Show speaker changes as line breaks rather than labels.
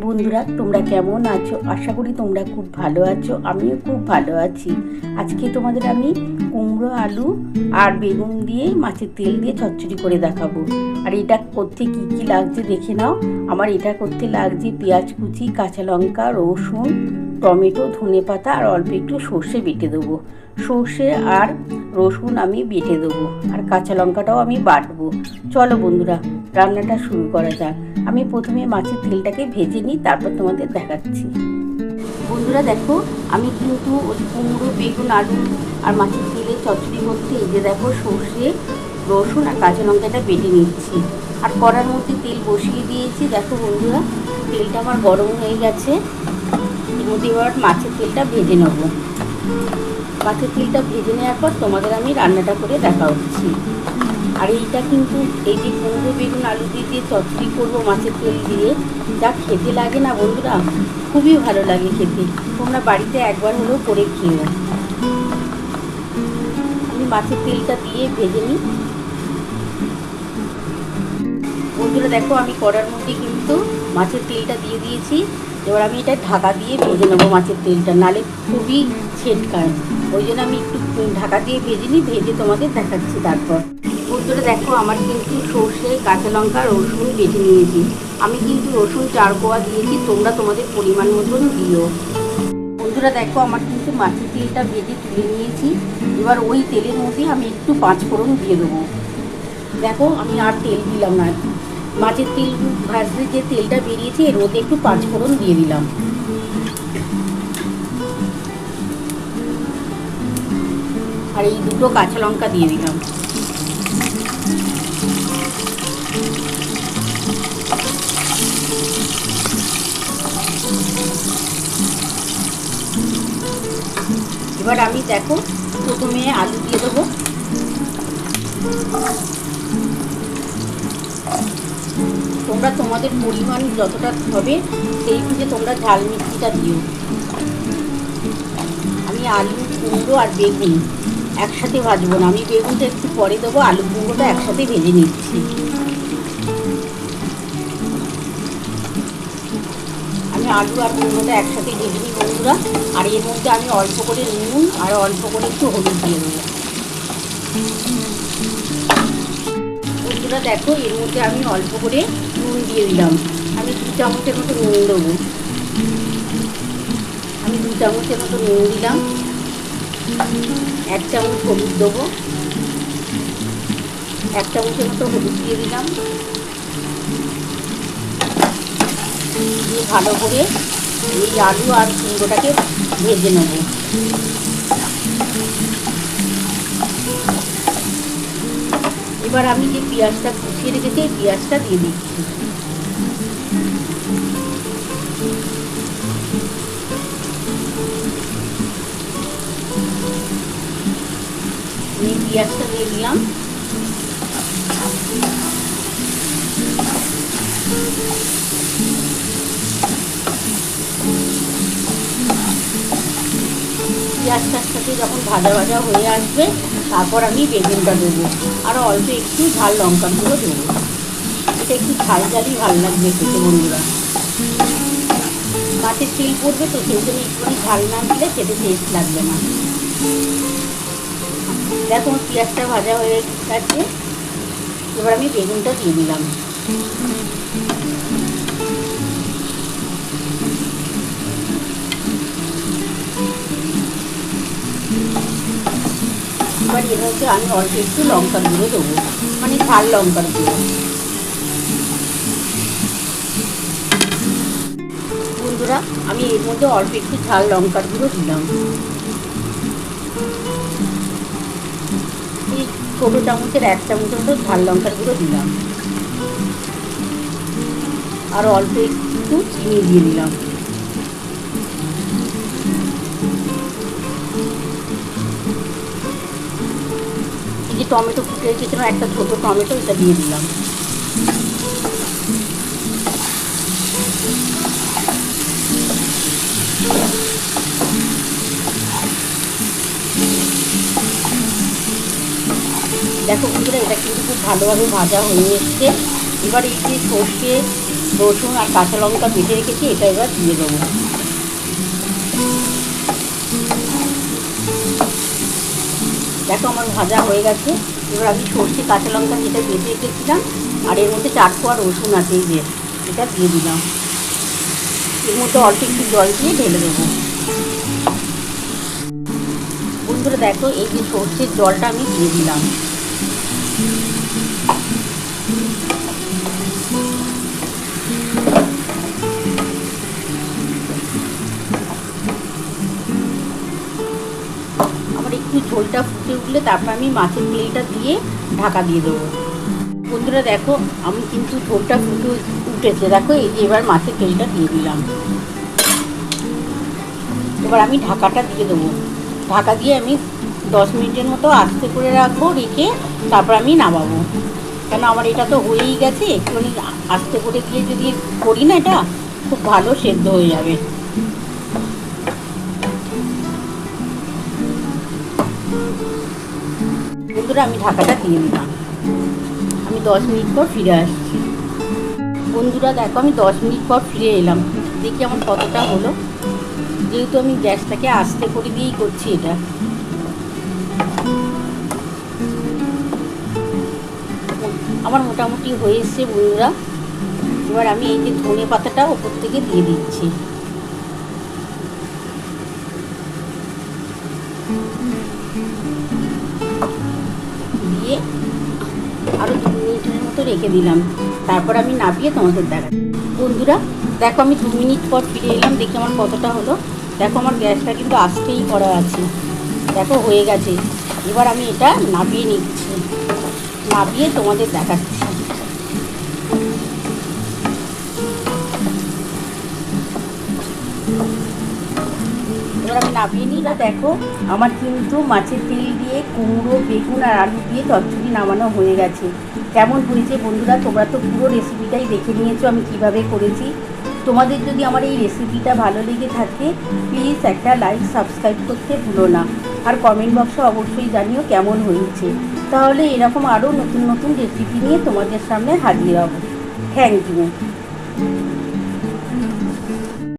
বন্ধুরা, তোমরা কেমন আছো? আশা করি তোমরা খুব ভালো আছো। আমিও খুব ভালো আছি। আজকে তোমাদের আমি কুমড়ো, আলু আর বেগুন দিয়ে মাছের তেল দিয়ে চচ্চড়ি করে দেখাবো। আর এটা করতে কি কি লাগছে দেখে নাও। আমার এটা করতে লাগছে পেঁয়াজ কুচি, কাঁচা লঙ্কা, রসুন, টমেটো, ধনেপাতা আর অল্প একটু সর্ষে বেটে দেবো। সর্ষে আর রসুন আমি বেটে দেবো, আর কাঁচা লঙ্কাটাও আমি বাটবো। চলো বন্ধুরা, রান্নাটা শুরু করা যাক। আমি প্রথমে মাছের তেলটাকে ভেজে নিই, তারপর তোমাদের দেখাচ্ছি। বন্ধুরা দেখো, আমি কিন্তু ওই কুমড়ো, বেগুন, আলু আর মাছের তেলে চচ্চড়ি করতে এই যে দেখো সর্ষে, রসুন আর কাঁচা লঙ্কাটা বেটে নিচ্ছি। আর কড়ার মধ্যে তেল বসিয়ে দিয়েছি। দেখো বন্ধুরা, তেলটা আমার গরম হয়ে গেছে। এর মধ্যে এবার মাছের তেলটা ভেজে নেব। মাছের তেলটা ভেজে নেওয়ার পর তোমাদের আমি রান্নাটা করে দেখাচ্ছি। আর এইটা কিন্তু এই যে কুমড়ো, বেগুন, আলু দিয়ে চচ্চড়ি করবো মাছের তেল দিয়ে, যা খেতে লাগে না বন্ধুরা, খুবই ভালো লাগে খেতে। তোমরা বাড়িতে একবার হলেও করে খেও। আমি মাছের তেলটা দিয়ে ভেজে নিই। বন্ধুরা দেখো, আমি কড়ার মধ্যে কিন্তু মাছের তেলটা দিয়ে দিয়েছি। এবার আমি এটা ঢাকা দিয়ে ভেজে নেবো মাছের তেলটা, নালে খুবই ছেটকায়। ওই জন্য আমি একটু ঢাকা দিয়ে ভেজে নিই, ভেজে তোমাদের দেখাচ্ছি তারপর। বন্ধুরা দেখো, আমার কিন্তু সর্ষে, কাঁচা লঙ্কা, রসুন বেটে নিয়েছি। আমি কিন্তু রসুন 4 কোয়া দিয়েছি, তোমরা তোমাদের পরিমাণ মতন দিও। বন্ধুরা দেখো, আমার কিন্তু মাছের তেলটা ভেজে তুলে নিয়েছি। এবার ওই তেলের মধ্যে আমি একটু 5 ফোড়ন দিয়ে দেবো। দেখো, আমি আর তেল দিলাম না। মাছের তেল ভাজতে যে তেলটা বেরিয়েছে, এর মধ্যে একটু 5 ফোড়ন দিয়ে দিলাম। আর এই দুটো কাঁচা লঙ্কা দিয়ে দিলাম। এবার আমি দেখো প্রথমে আলু দিয়ে দেবো। তোমরা তোমাদের পরিমাণ যতটা হবে সেই বুঝে তোমরা ঝাল মিষ্টিটা দিও। আমি আলু, কুমড়ো আর বেগুন একসাথে ভাজবো না। আমি বেগুনটা একটু পরে দেবো, আলু কুমড়োটা একসাথে ভেজে নিচ্ছি। আমি আলু আর কুমড়োটা একসাথে ভেজে নিই বন্ধুরা। আর এর মধ্যে আমি অল্প করে নুন আর অল্প করে একটু হলুদ দিয়ে দেবো। বন্ধুরা দেখো, এর মধ্যে আমি অল্প করে নুন দিয়ে দিলাম। আমি 2 চামচের মতো নুন দেবো। আমি 2 চামচের মতো নুন দিলাম। 1 চামচ হলুদ দেবো। 1 চামচের মতো হলুদ দিয়ে দিলাম। দিয়ে ভালো করে এই আলু আর কুমড়োটাকে ভেজে নেব। এবার আমি যে পেঁয়াজটা কুচিয়ে রেখেছি, এই পেঁয়াজটা দিয়ে দিচ্ছি। এই পেঁয়াজটা দিয়ে দিলাম। পেঁয়াজটার সাথে যখন ভাজা ভাজা হয়ে আসবে, তারপর আমি বেগুনটা দেবো। আর অল্প একটু ঝাল লঙ্কার গুঁড়ো দেবো। এটা একটু ঝাল ঝালই ভালো লাগবে খেতে বন্ধুরা। মাছের তেল পড়বে তো, সেই জন্য একটুখানি ঝাল না দিলে খেতে টেস্ট লাগবে না। দেখো পেঁয়াজটা ভাজা হয়ে গেছে। এবার আমি বেগুনটা দিয়ে দিলাম। এবার এর মধ্যে আমি অল্প একটু লঙ্কার গুঁড়ো দেবো, মানে ঝাল লঙ্কার গুঁড়ো। বন্ধুরা, আমি এর মধ্যে অল্প একটু ঝাল লঙ্কার গুঁড়ো দিলাম। এই ছোটো চামচের 1 চামচের মতো ঝাল লঙ্কার গুঁড়ো দিলাম। আর অল্প একটু চিনি দিয়ে দিলাম। এই যে টমেটো কুটে রেখেছিলাম, একটা ছোটো টমেটো, এটা দিয়ে দিলাম। দেখো বন্ধুরা, এটা কিন্তু খুব ভালোভাবে ভাজা হয়ে এসছে। এবার এই যে সর্ষে, রসুন আর কাঁচা লঙ্কা বেটে রেখেছি, এটা এবার দিয়ে দেবো। দেখো আমার ভাজা হয়ে গেছে। এবার আমি সর্ষে কাঁচা লঙ্কা যেটা বেটে রেখেছিলাম আর এর মধ্যে 4 কোয়া রসুন আছে, এই যে এটা দিয়ে দিলাম। এর মধ্যে অল্প একটু জল দিয়ে ঢেলে দেবো। বন্ধুরা দেখো, এই যে সর্ষের জলটা আমি দিয়ে দিলাম। আমার একটু ঝোলটা ফুটে উঠলে তারপর আমি মাছের তেলটা দিয়ে ঢাকা দিয়ে দেবো। বন্ধুরা দেখো, আমি কিন্তু ঝোলটা ফুটে উঠেছে। দেখো এই যে এবার মাছের তেলটা দিয়ে দিলাম। এবার আমি ঢাকাটা দিয়ে দেবো। ঢাকা দিয়ে আমি 10 মিনিটের মতো আস্তে করে রাখবো, রেখে তারপর আমি নামাবো। কেন আমার এটা তো হয়েই গেছে, একটুখানি আস্তে করে দিয়ে যদি করি না, এটা খুব ভালো সেদ্ধ হয়ে যাবে। বন্ধুরা আমি ঢাকাটা দিয়ে দিলাম। আমি 10 মিনিট পর ফিরে আসছি। বন্ধুরা দেখো, আমি 10 মিনিট পর ফিরে এলাম। দেখি আমার কতটা হলো। যেহেতু আমি গ্যাসটাকে আস্তে করে দিয়েই করছি এটা। আমার মোটামুটি হয়ে এসছে বন্ধুরা। এবার আমি এই যে ধনে পাতাটা ওপর থেকে দিয়ে দিচ্ছি। দিয়ে আরও 2 মিনিটের মতো রেখে দিলাম। তারপর আমি নামিয়ে তোমাদের দেখাচ্ছি। বন্ধুরা দেখো, আমি 2 মিনিট পর ফিরে এলাম। দেখি আমার কতটা হলো। দেখো আমার গ্যাসটা কিন্তু আস্তেই করা আছে। দেখো হয়ে গেছে। এবার আমি এটা নামিয়ে নিচ্ছি, নামিয়ে তোমাদের দেখাচ্ছি। এবার আমি নামিয়ে নিই। দেখো আমার কিন্তু মাছের তেল দিয়ে কুমড়ো, বেগুন আর আলু দিয়ে চচ্চড়ি নামানো হয়ে গেছে। কেমন হয়েছে বন্ধুরা, তোমরা তো পুরো রেসিপিটাই দেখে নিয়েছো আমি কিভাবে করেছি। তোমাদের যদি আমার এই রেসিপিটা ভালো লেগে থাকে, প্লিজ একটা লাইক, সাবস্ক্রাইব করতে ভুলো না। আর কমেন্ট বক্সে অবশ্যই জানিও কেমন হয়েছে। তাহলে এরকম আরও নতুন নতুন রেসিপি নিয়ে তোমাদের সামনে হাজির হব। Thank you.